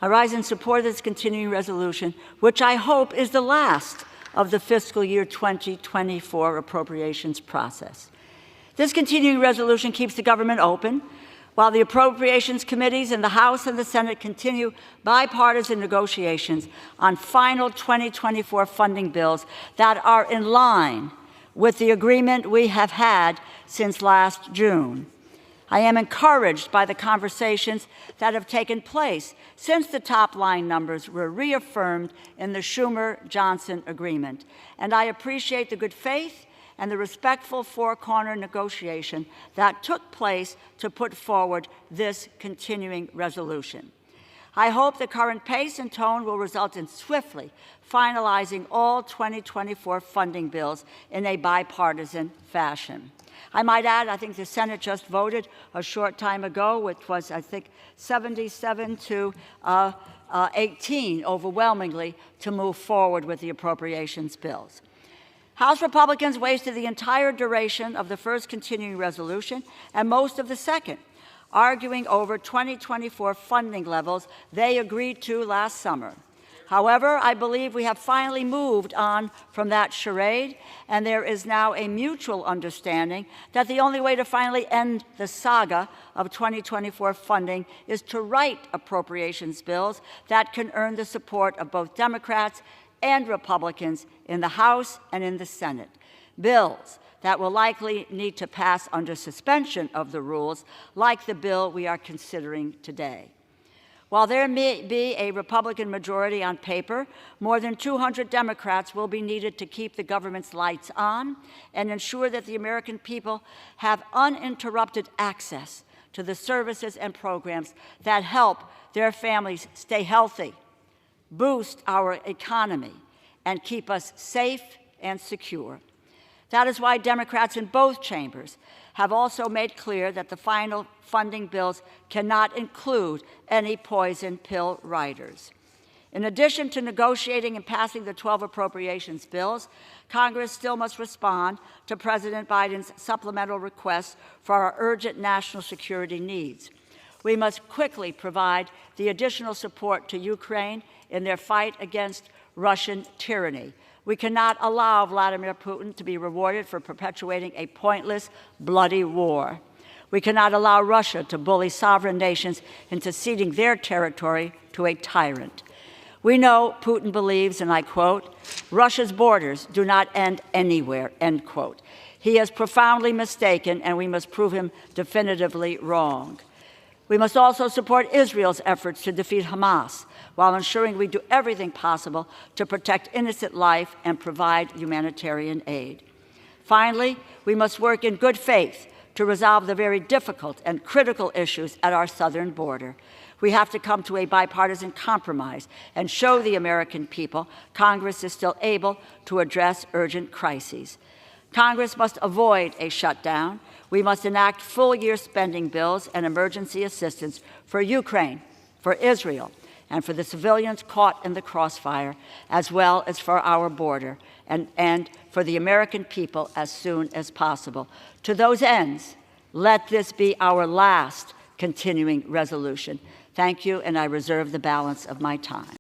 I rise in support of this continuing resolution, which I hope is the last of the fiscal year 2024 appropriations process. This continuing resolution keeps the government open while the appropriations committees in the House and the Senate continue bipartisan negotiations on final 2024 funding bills that are in line with the agreement we have had since last June. I am encouraged by the conversations that have taken place since the top-line numbers were reaffirmed in the Schumer-Johnson agreement, and I appreciate the good faith and the respectful four-corner negotiation that took place to put forward this continuing resolution. I hope the current pace and tone will result in swiftly finalizing all 2024 funding bills in a bipartisan fashion. I might add, I think the Senate just voted a short time ago, which was, I think, 77 to 18 overwhelmingly to move forward with the appropriations bills. House Republicans wasted the entire duration of the first continuing resolution and most of the second, arguing over 2024 funding levels they agreed to last summer. However, I believe we have finally moved on from that charade, and there is now a mutual understanding that the only way to finally end the saga of 2024 funding is to write appropriations bills that can earn the support of both Democrats and Republicans in the House and in the Senate. Bills that will likely need to pass under suspension of the rules, like the bill we are considering today. While there may be a Republican majority on paper, more than 200 Democrats will be needed to keep the government's lights on and ensure that the American people have uninterrupted access to the services and programs that help their families stay healthy, boost our economy, and keep us safe and secure. That is why Democrats in both chambers have also made clear that the final funding bills cannot include any poison pill writers. In addition to negotiating and passing the 12 appropriations bills, Congress still must respond to President Biden's supplemental requests for our urgent national security needs. We must quickly provide the additional support to Ukraine in their fight against Russian tyranny. We cannot allow Vladimir Putin to be rewarded for perpetuating a pointless, bloody war. We cannot allow Russia to bully sovereign nations into ceding their territory to a tyrant. We know Putin believes, and I quote, "Russia's borders do not end anywhere," end quote. He is profoundly mistaken, and we must prove him definitively wrong. We must also support Israel's efforts to defeat Hamas, while ensuring we do everything possible to protect innocent life and provide humanitarian aid. Finally, we must work in good faith to resolve the very difficult and critical issues at our southern border. We have to come to a bipartisan compromise and show the American people Congress is still able to address urgent crises. Congress must avoid a shutdown. We must enact full-year spending bills and emergency assistance for Ukraine, for Israel, and for the civilians caught in the crossfire, as well as for our border and for the American people as soon as possible. To those ends, let this be our last continuing resolution. Thank you, and I reserve the balance of my time.